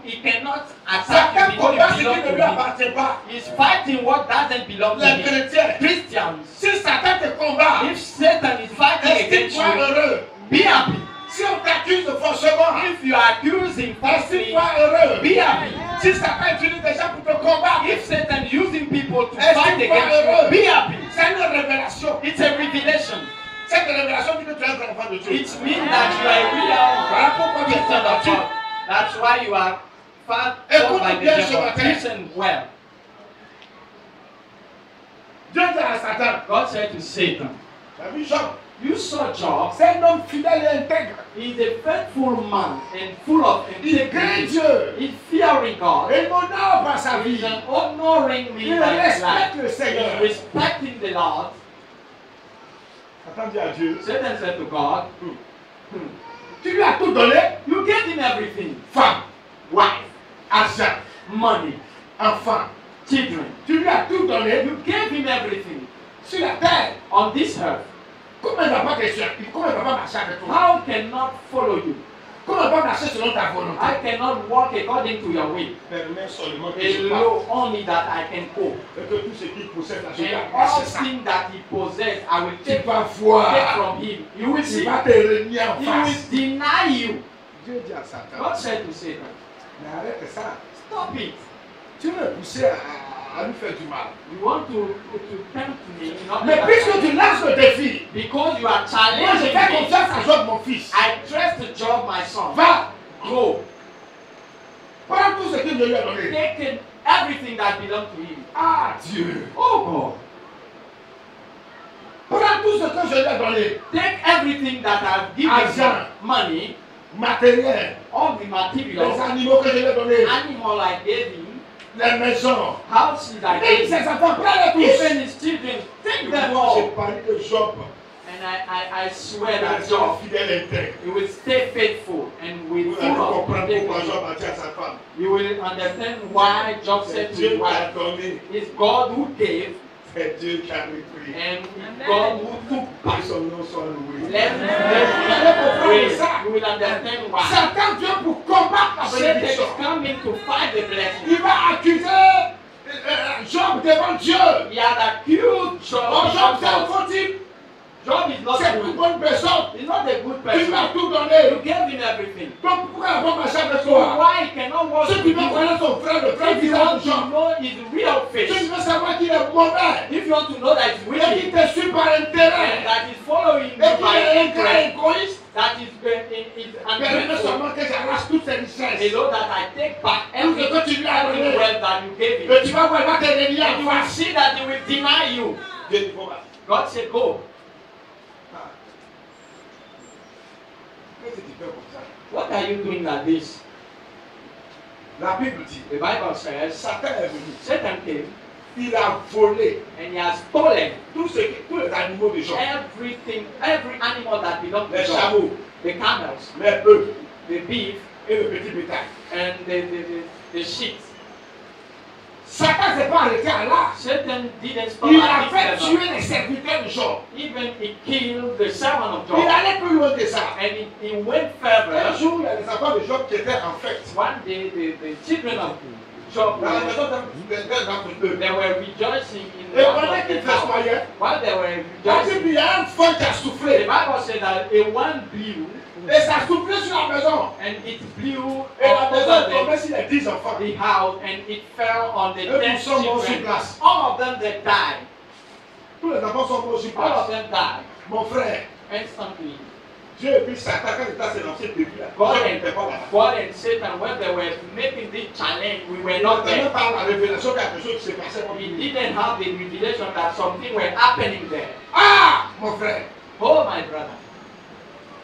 he cannot attack Satan you because combat ce you qui belong ne lui to him. appartient pas. He's fighting what doesn't belong to Les him. chrétiens, Christians, si Satan te combat, if Satan is fighting against estime-toi you, heureux. be happy. Si on t'accuse faussement, If you are accusing falsely, estime-toi heureux. be happy. Si Satan utilise des gens pour te combattre, If Satan using people to fight estime-toi against you, heureux. be happy. C'est une révélation. It's a revelation. Cette révélation dit que tu es un enfant de Dieu. It means that you are a real Voilà pourquoi tu es Christian of combattu. God. That's why you are fought Écoute by the bien ce devil. matin. Listen well. Dieu dit à Satan, God said to Satan, tu as vu Job, you saw Job. c'est un homme fidèle et intègre. He's a faithful man and full of Il craint integrity. Dieu. He's fearing God. Et il honore par sa He's vie. an honoring me Il by his respecte life. le Seigneur. He's respecting the Lord. Satan dit à Dieu, Satan said to God, tu lui as tout donné, you gave him everything. femme, Wife, argent, money, enfant. children. Tu lui as tout donné You gave him everything sur la terre. on this earth. Comment il ne va pas te suivre? Comment il ne va pas marcher avec toi? How cannot follow you? Comment il ne va pas marcher selon ta volonté? I cannot walk according to your will. Permets seulement que je parle. Alone only that I can cope. Et que tout ce qu'il possède, là, je vais And arracher all ça. things that he possessed, I will Tu take vas voir. from him. You will Il see. va te renier en He will face. deny you. Dieu dit à Satan. God said to Satan, Mais arrête ça. stop it. Tu veux me pousser à lui faire du mal. You want to tempt me. Not Mais that puisque I- tu lances le défi, Because you are moi je challenging fais me. confiance à Job, mon fils. I trust the job, my son. Va, Go. prends tout ce que Dieu lui a donné. Take everything that belongs to him. Ah Dieu. Oh God. Prends tout ce que je lui ai donné. Take everything that I've given Argent. you, money, Matériel. all the Les materials, animaux que je lui ai donnés. animal I gave him, Les maisons. houses I Même gave ses him, enfants, prends-les tous. even his children, take them Moi j'ai all. parlé de Job. And I swear La that Job Job, fidèle et intègre. you will stay faithful and with Vous allez full of comprendre pourquoi integrity. Job a dit à sa femme. You will understand why Job C'est said to Dieu his qui a wife, donné. it's God who gave C'est Dieu qui a repris. and it's God who took Que back. son nom soit loué. Let you will understand why. Satan vient pour combattre la Satan bénédiction. is coming to fight the blessing. Il va accuser Job devant Dieu. He had accused Job. Oh, Job, c'est un of- faux type. Job is not C'est good. une bonne personne. He's not a good Il m'a person. tout You donné. gave him everything. Donc pourquoi il va marcher avec So toi? why he cannot walk Si with tu veux you? connaître ton frère, le frère If you visage want de to Job. know his real Si tu face, veux savoir qu'il est mauvais. if you want to know that he's Et wicked qu'il te suit par and intérêt. that he's following Et you qu'il by est un interest, gars égoïste. that is Permets ungrateful, seulement que j'arrache toutes ces richesses. you know that I take back Tout ce que tu lui as every donné. wealth that you gave him. Et tu vas voir, il va te renier And en you will face. see that he will deny you. Dieu dit, bon, bah, God said, go. qu'est-ce que tu fais comme ça? What are you doing like this? La Bible dit, The Bible says, Satan est venu. Satan came Il a volé and he has stolen tous les animaux de Job. everything, every animal that belongs to Les God. chameaux, The camels, les bœufs the beef, et le petit bétail. and the sheep. Satan ne s'est pas arrêté à là. Satan didn't stop Il a at fait this level. tuer les serviteurs de Job. Even he killed the servant of Il Job. allait plus loin que ça. And he went Un further. jour, il y a des enfants de Job qui étaient en fête. One day, the children of Job Dans la were, maison d'entre eux. they were rejoicing in Et one pendant of qu'ils the house. festoyaient, While they were la rejoicing, Bible, il y a un feu qui a the soufflé. Bible said that a one blew, Et ça a soufflé sur la maison. and it blew Et la maison est over tombée sur les 10 enfants. the house, and it fell on the Eux, 10 ils sont morts sur children. place. All of them they died. Tous les enfants sont morts sur All of place. them died Mon frère, instantly. Dieu et puis Satan, quand il était à ses lancers depuis là, God Job n'était pas là. God and Satan, when they were making this challenge, we were Il not n'avait there. pas la révélation qu'il y a quelque chose qui s'est passé. We didn't have the revelation that something were happening there. Ah, mon frère, Oh, my brother.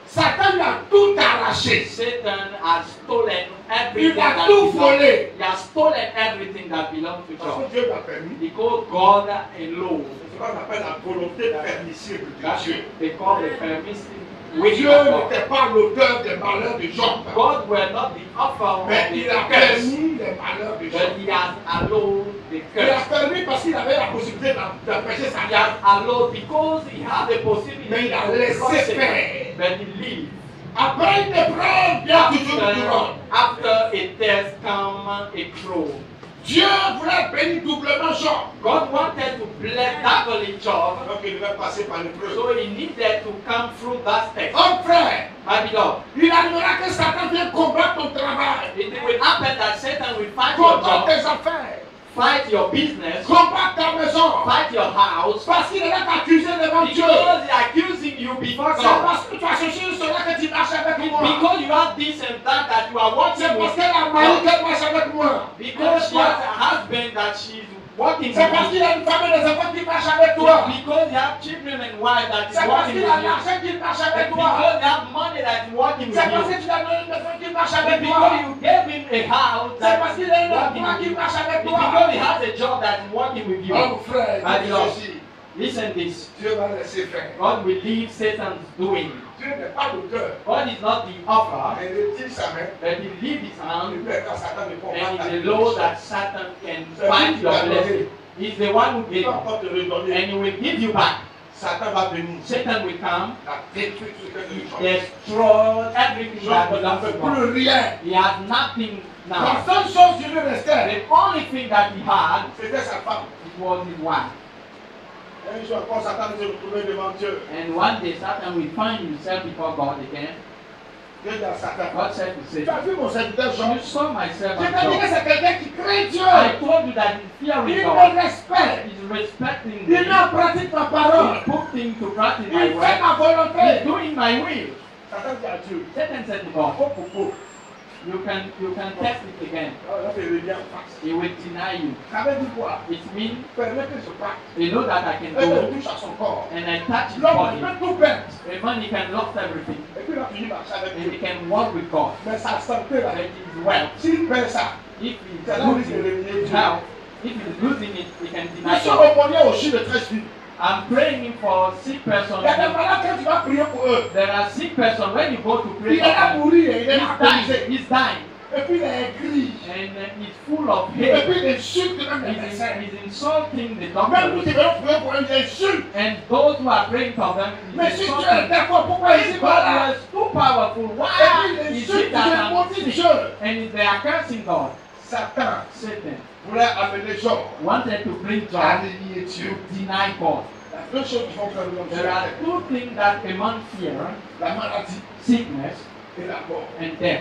Satan lui a tout arraché. Satan has stolen Il everything a that tout belongs. volé. He has stolen everything that belongs to Parce God. que Dieu l'a permis. Because God alone, C'est ce qu'on appelle la volonté permissible de that's Dieu. they call the permissive will Dieu of God. n'était pas l'auteur des malheurs de Job. God were not the author of Mais the il a curse, permis les malheurs de but Job. He has allowed the Il a curse. permis parce qu'il avait la possibilité d'empêcher sa He vie. has allowed because He had the possibility Mais il a to laissé cross it, faire. but He lived. Après une épreuve, vient toujours une couronne. After a test come a crown. Dieu voulait bénir doublement Job. God wanted to bless doubly Job, Donc il devait passer par l'épreuve. so He needed to come through that test. Oh frère, My beloved, il arrivera que Satan vienne combattre ton travail, it will happen that Satan will fight your combattre job, tes affaires, fight your business, combattre ta maison. fight your house, Parce qu'il est là t'accuser devant Dieu. because He's accusing you before C'est God. parce que tu as cherché une soeur que tu marches avec moi. Because you have this and that you are C'est working parce with. qu'elle a marié qu'elle marche avec moi. Because she has a husband that she's working C'est parce with. qu'il a une femme et des enfants qui marchent avec toi. Because you have children and wife that is C'est parce working qu'il with a you. l'argent qui marche avec toi. Because you have money that is working with C'est parce you. que tu as donné une maison qui marche But avec because toi. you gave him a house C'est that parce is qu'il a un working emploi with qui you. marche avec It's toi. because he has a job that is working with you. Oh frère, My Dieu beloved, dit, listen this. Dieu va laisser faire. God will leave Satan's doing. Dieu n'est pas l'auteur. God is not the author, Il retire sa main. but he leaves his Il hand fait quand Satan ne and combat ta he vie. allows that Satan can fight your blessing. He's the one who Il gave va you, encore te redonner. and he will give you back. Satan va venir. Satan will come, La détruire ce que nous sommes. destroy everything that Job n'a belongs fait to God. plus rien. He has nothing La now. seule chose qui lui restait, The only thing that he had c'était sa femme. was his wife. Un jour encore, Satan s'est retrouvé devant Dieu. And one day Satan will find himself before God again. Dieu dit à Satan, God said to tu as Satan, vu mon serviteur Job? you saw myself Je as t'ai dit que Job. c'est quelqu'un qui craint Dieu. I told you that he's Il fearing me God. respecte. He's respecting Il me. met en pratique ma parole. He's putting to practice Il my fait word. ma volonté. He's doing my will. Satan dit à Dieu, Satan said to God, oh popo, you can test it again. là c'est revient en face. He will deny you. Ça veut dire quoi? It means Permets que je parte. you know that I can Et je go touche à son corps. and I touch his L'homme body. peut tout perdre. A man he can lose everything Et puis il a fini par marcher avec and he Dieu. can walk with God. Mais sa santé là, But his wealth, s'il perd ça, if c'est he's là où il se losing réveille Dieu. health, if he's losing it, he can Je deny suis God. répondant au chiffre de 13 filles. I'm praying for sick persons. Il y a des malades quand tu vas prier pour eux. There are sick persons when you go to pray Il for est là them. mourir, il est He's là dying. brisé. He's dying. Et puis il est gris. And he's full of Et hate. puis il insulte même les médecins. He's insulting the Même nous qui doctors. venons prier pour eux, il insulte. And those who are praying for them, Mais he's si tu es insulting. d'accord, pourquoi il If dit God voilà? was too powerful, Et why puis il is insulte, it il that I'm démonte sick? Dieu. And they are cursing God. Satan Satan voulait amener Job wanted to bring à Job dénier to Dieu. deny God. Il y a deux choses qui font faire l'homme sur There la are terre. two things that a man fear: La maladie sickness et la mort. and death.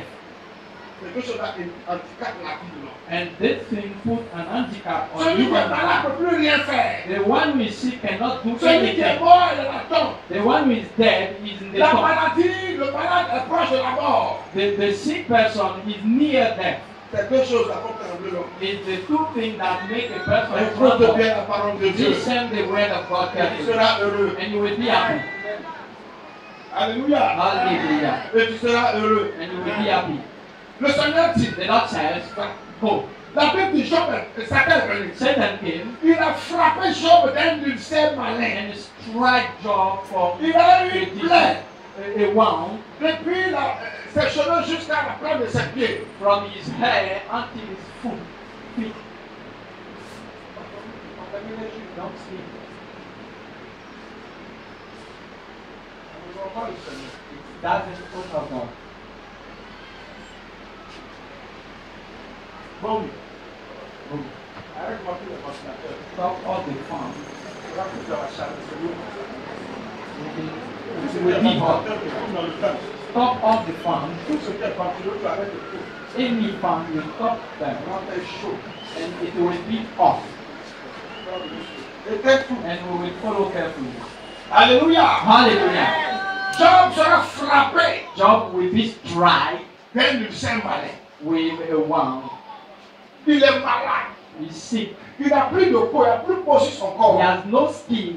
Les deux choses-là handicapent la vie de l'homme. And this thing put an handicap on Celui qui est human malade ne life. peut plus rien faire. The one who is sick cannot do Celui qui est anything. mort, il est la tombe. The one who is dead is in the La tomb. maladie, le malade est proche de la mort. The sick person is near death. Ces deux choses-là font trembler l'homme. It's the two things that make a person Écoute tremble. bien la parole de Dieu. Listen the word of God Et tu carefully, seras heureux. and you will be happy. Alléluia. Hallelujah. Et tu seras heureux. And you will be happy. Le Seigneur dit, The Lord says, go. la Bible dit Job, Satan est venu. Satan came Il a frappé Job d'un ulcère malin. and struck Job for Il a a eu disease, plaie a wound depuis ses cheveux jusqu'à la plante de ses pieds. from his hair until his feet. Don't sleep. That's the foot of God. Bon, Go. arrête-moi tout le ventilateur. Stop all the fun. Tu vas tout dans la salle, c'est mieux. It C'est will le be hot. ventilateur qui tombe dans le temps. Stop all the fun. Tout ce qui est ventilo, tu arrêtes tout. Any fun, you stop them. Quand c'est chaud, And it will be off. éteins tout. And we will follow carefully. Alléluia. Hallelujah. Job sera frappé Job will be struck d'un ulcère malin. with a wound. Il est malade. He's sick. Il n'a plus de peau, il n'a plus de peau sur son He corps. has no skin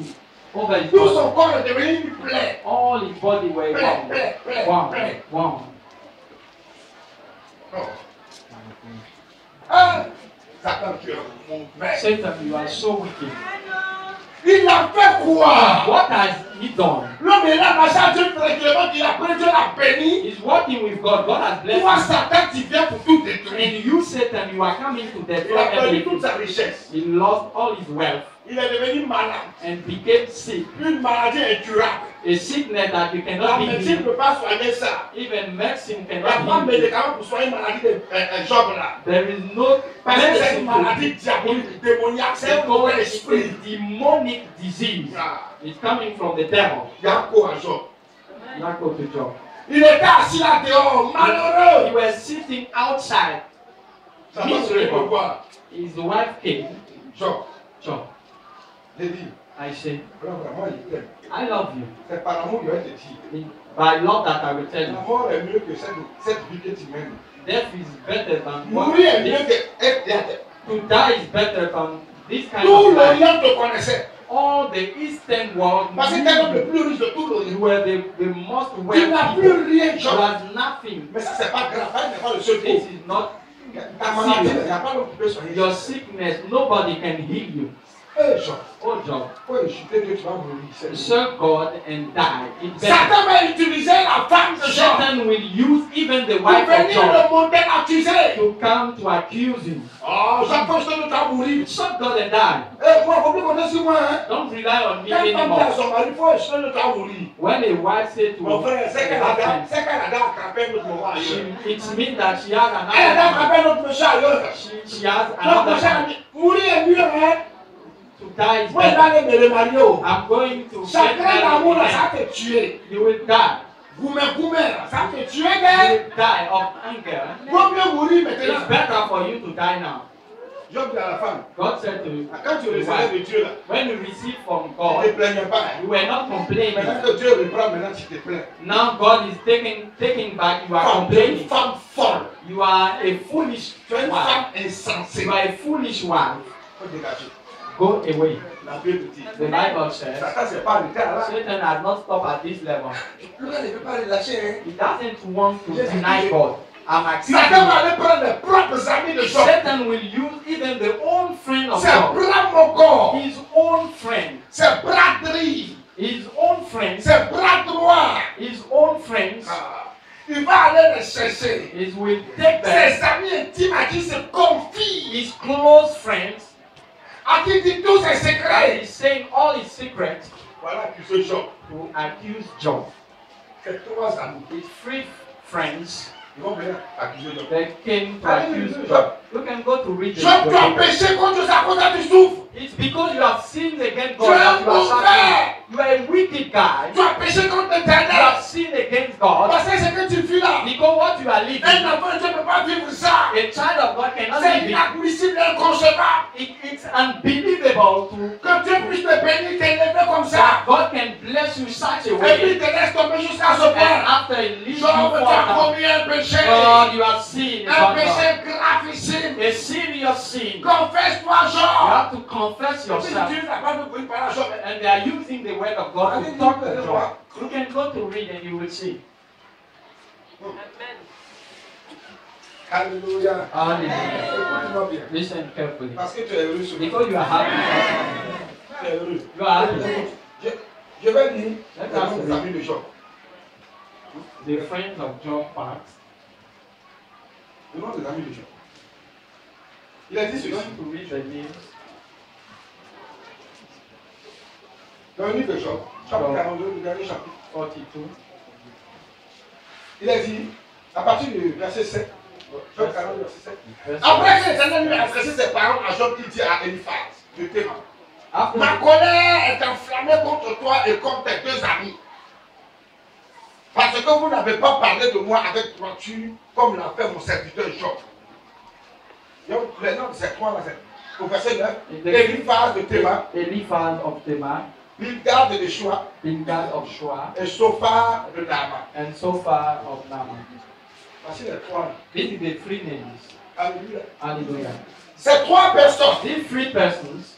over his Tout body. son corps est devenu une plaie. All his body were Plaie, wound. plaie, plaie, Wound. plaie. Wound. Non. Hein? Satan, tu es mauvais. Satan, you are so wicked. Il a fait quoi? What has he done? L'homme est là, machin, Dieu tranquillement, il a pris, Dieu l'a béni. He's working with God. God has blessed Toi, him. Satan, tu viens pour tout détruire. And you, Satan, you are coming to Il a destroy perdu toute everything. sa richesse. He lost all his wealth Il est devenu malade. and became sick. Une maladie incurable. A sickness that you La cannot be médecine ne healed. peut pas soigner ça. Even medicine Il n'y a cannot pas de heal it. médicament pour soigner une maladie de Job là. There is no Parce que c'est une medicine maladie diabolique, démoniaque, c'est un because mauvais it's esprit. a demonic disease. Ah, It's coming from the devil. il y a quoi à Job? Not go to Job. Il était assis là dehors, He malheureux. was sitting outside. Ça va se le voir. His wife came. Job, Job, j'ai dit, I said, alors vraiment il t'aime. I love you. C'est par amour qu'il va te dire. By love that I will tell La you. mort est mieux que cette vie que tu mènes. Death is better than what Mourir est mieux this. que être dead. To die is better than this kind Tout of life. l'Orient te connaissait. All the Eastern world Parce que t'es l'homme le knew plus riche de tout you l'Orient. were the most Tu n'as wealthy. plus rien, You Job. was nothing. Mais ça, c'est pas grave. Ça n'est pas le seul This coup. is not Ta maladie, il n'y a pas l'homme qui peut soigner. your sickness. Nobody can heal you. Eh, Jean. Oh Job, Pourquoi insulter Dieu, tu vas mourir? serve God and die. It's better. Satan va utiliser la femme de Jean Satan will use even the pour wife of venir Job le monter accuser. to come to accuse him. Oh, Jean, quand je te dis, tu vas mourir. Serve God and die. Eh, moi, il faut plus compter sur moi, hein. Don't rely on me Quand une femme dit à anymore. son mari, il faut acheter le temps à mourir. When a wife says to Mon frère, c'est qu'elle her a husband, attrapé notre moment ailleurs. it means that she has Elle a another attrapé notre méchant ailleurs. she has Donc, another mon cher man. ami, mourir est mieux, hein. To die is Moi, je vais better. aller me remarier. I'm going to Chaque get grain d'amour, là, married ça again. te tuer. You will die. Goumé, là, ça te tuer, You gars. will die of anger. Vaut mieux mourir It's maintenant. better for you to die now. Job dit à la femme, God said to you, quand tu recevais de Dieu, là, when you receive from tu ne te God, plaignais pas. Hein. you were not complaining. Maintenant que Dieu reprend, maintenant tu te plains. Now God is taking back. You are Femme, tu es une complaining. femme folle. You are a foolish Tu es une wife. femme insensée. You are a foolish wife. Il faut dégager. Go away. La Bible dit. The Bible says Satan ne s'est pas arrêté à là. Satan has not stopped at this level. Le gars ne veut pas relâcher. Hein. He doesn't want to deny God. I'm Satan accepting va it. aller prendre les propres amis de Job. Satan will use even the own friend of C'est God. bras mon corps. His own friend. C'est braderie. His own friends. C'est bras droit. His own friends. Ah. Il va aller les chercher. He will take them. Ses amis intimes à qui se confie. His close friends. À qui dit tous ses And secrets. he's saying all his secrets Voilà accuser Job. to accuse Job. C'est trois amis. His three friends, Ils vont venir accuser Job. they came to Allez, accuse Job. Job. You can go to read Job, tu as the péché contre Dieu, c'est à cause que tu souffres. It's because you have sinned against Tu God es that you are mauvais. suffering. You are a wicked guy. Tu as péché contre You l'Éternel. have sinned against God. Parce que ce que tu vis là, Because what you are living, un enfant de Dieu ne peut pas vivre ça. a child of God cannot C'est live it. inadmissible et inconcevable. It's unbelievable to Que Dieu puisse te bénir, t'élever comme ça. that God can bless you such a Et puis way. il te laisse tomber jusqu'à ce And point. after he leaves you Job, tu as fall down, commis un péché. God, you have sinned Un about God. péché gravissime. A serious sin. You Confesse-toi, Job. have to confess Si tu yourself. utilises la parole pour y parler à Job, And they are using the word of God to talk to Job. You can go to read and you will see. Alléluia. Hallelujah. Écoute-moi bien. Listen carefully. Parce que tu es heureux ce matin. Because you are happy. Tu es heureux. You are happy. Je vais lire les noms des amis de Job. The friends of Job part. Le nom des amis de Job. Il a dit You're ceci. going to read the names. Dans le livre de Job, chapitre 42, le dernier chapitre. 42. Il a dit, à partir du verset 7, Job 42, verset 7. Verse Après que l'Éternel lui a adressé ses paroles à Job, il dit à Eliphaz, de Théman, After ma colère est enflammée contre toi et contre tes deux amis. Parce que vous n'avez pas parlé de moi avec droiture, comme l'a fait mon serviteur Job. Donc, les noms de ces trois-là, c'est au verset 9, Eliphaz de Théman, Eliphaz of Teman, Bildad de Shua Bildad of Shua, et Sophar de Naaman. and Sophar of Naaman. Voici les trois. These are the three names. Alléluia. Hallelujah. Ces trois personnes, These three persons,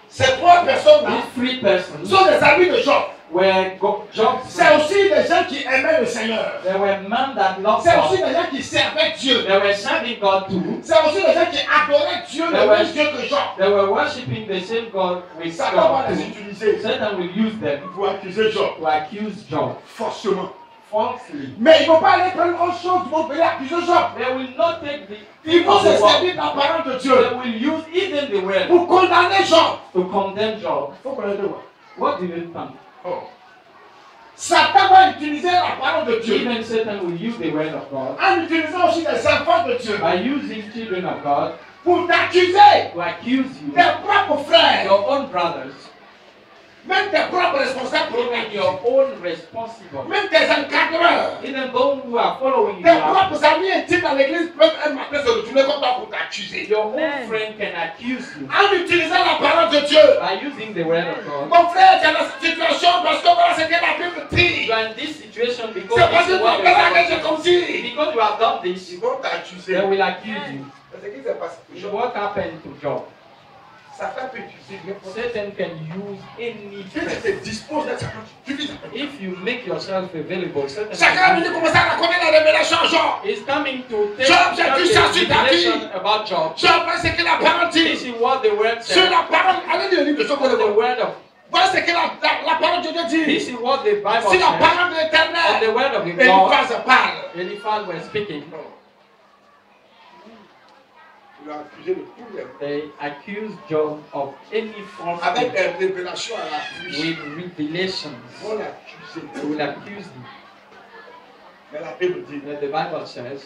ces trois personnes-là these three persons sont des amis de Job. were Job's C'est friends. aussi des gens qui aimaient le Seigneur. There were men that loved C'est aussi God. des gens qui servaient Dieu. They were serving God too. C'est aussi des gens qui adoraient Dieu, le même Dieu que Job. They were worshiping the same God with Satan va God. les utiliser Satan will use them pour accuser Job. to accuse Job Forcément. falsely. Mais ils ne vont pas aller prendre autre chose, ils vont venir accuser Job. They will not take the Ils vont of se the word. servir de la parole de Dieu They will use even the word pour condamner Job. to condemn Job. Il faut connaître moi. What do you think? Oh. Satan va utiliser la parole de Dieu Even Satan will use the word of God en utilisant aussi les enfants de Dieu by using children of God pour t'accuser. to accuse you, Tes propres frères, your own brothers, même tes propres responsables pour even your own responsible, même tes encadreurs, even those who are following you. tes propres amis intimes dans l'église peuvent un matin se retourner comme toi pour t'accuser. Your own friend can accuse you En utilisant la parole de Dieu. by using the word of God. Mon frère, tu es dans cette situation parce que voilà ce que la Bible dit. You are in this situation because C'est parce this que is tu what as the fait la Bible j'ai says. comme si. Because you have done this, Ils vont t'accuser. they will accuse you. C'est ce qui s'est passé. What happened to Job? Satan peut utiliser n'importe quoi. Satan can use any Si tu threat. te disposes d'être Satan, tu utilises Satan. If you make yourself available, Satan Chacun a venu commencer à raconter la révélation à Job. is coming to take Job, j'ai vu ça the sur ta vie. revelation about Job. Job, voilà ce que la parole This dit. is what the word Sur says. la parole, allez lire le livre de Job. The word of Voilà ce que la parole de Dieu dit. this is what the Bible C'est la says. parole de And the l'Éternel. word of the Et God. Eliphaz parle. Eliphaz were speaking. Il a accusé de tous les They accused Job of any false avec thing des révélations à la pluie. with revelations. On l'a accusé. They will accuse him. Mais la Bible dit, The Bible says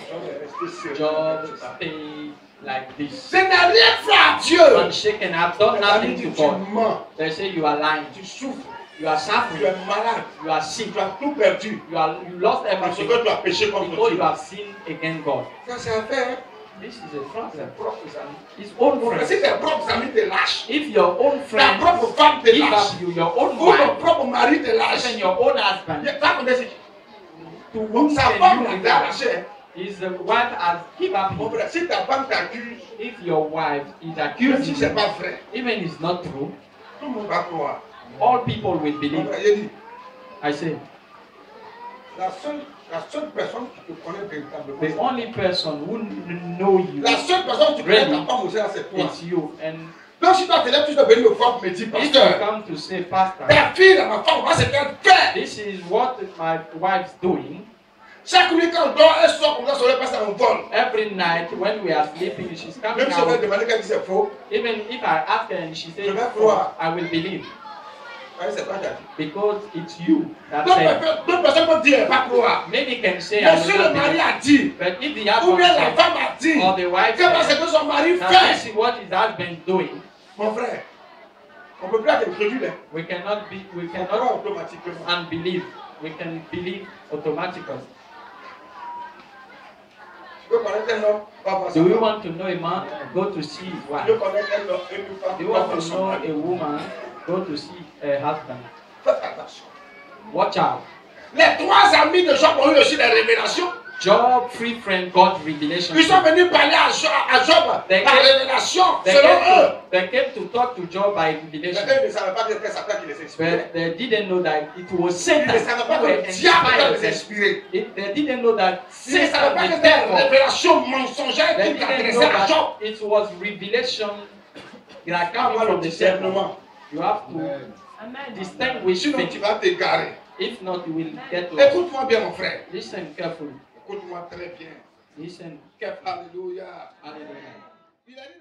Job est resté Job sérieux. stayed like this. Je n'ai rien fait à Dieu. Unshaken, have done nothing to Tu God. mens, They say you are lying. tu souffres, You are tu suffering. es malade, You are sick. tu as tout perdu You lost parce everything que tu as péché contre because you Dieu. have sinned against God. Ça c'est à faire. This is a problem. Tes propres amis. His own Si friends. tes propres amis te lâchent, If your own ta friends propre femme te give lâche, up you, your own ou ton wife, propre mari te lâche, even your own husband, va me dire, to whom sa can femme you l'a give up? lâché. His wife has give up Mon him. frère, si ta femme t'accuse, If your wife is même accusing si ce n'est you, pas vrai, even it's not true, tout le monde va croire. all people will Mon believe. frère, j'ai dit, I say, la seule personne qui te connaît véritablement, the only person who know you la seule personne qui connaît Really? ta femme aussi, là, c'est toi. is you. And Donc si toi tu lèves, tu dois venir me voir pour me dire, if you pasteur, come to say, Pastor, ta fille, là, ma femme, voilà ce qu'elle fait. this is what my wife's doing. Chaque nuit quand on dort, elle sort comme ça, sur le passe à mon vol. Every night when we are sleeping, she's coming Même si on va out. demander qu'elle dit c'est faux, Even if I ask her and she says, Je vais croire. I will believe. ouais, c'est toi qui as dit. Because it's you that said. D'autres personnes peuvent dire, elle va croire. Many can say, I Mais will si le not mari believe. a dit, But if the ou husband bien la said, femme a dit, or the wife que parce said, que son mari now fait, this is what his husband is doing, mon frère, on ne peut plus être crédule. we On cannot croit automatiquement. unbelieve. We can believe automatically. Tu veux connaître un homme, va voir sa Do you femme. want to know a man? Go to see his Tu veux wife. connaître un homme, une femme, Do you va want voir to son know mari. a woman? Go to see a husband. Faites attention. Watch out. Les trois amis de Job ont eu aussi des révélations. Job, free friend, God revelation. Ils sont venus parler à Job They par came- révélation, They selon came, eux. they came to talk to Job by Mais revelation. eux ne savaient pas que c'était Satan qui les inspirait. But they didn't know that it was Ils Satan ne savaient pas who que had le diable inspired les them. inspirait. They didn't know that Ils ne savaient Satan, pas que the c'était une devil, révélation mensongère they qui didn't adressait know à Job. that it was revelation that coming Avoir le from the devil. discernement. You have to distinguish Sinon, tu things. vas t'égarer. If not, you will get lost. Écoute-moi bien, mon frère. Listen carefully. Écoute-moi très bien. Listen carefully. Alléluia. Hallelujah. Il a dit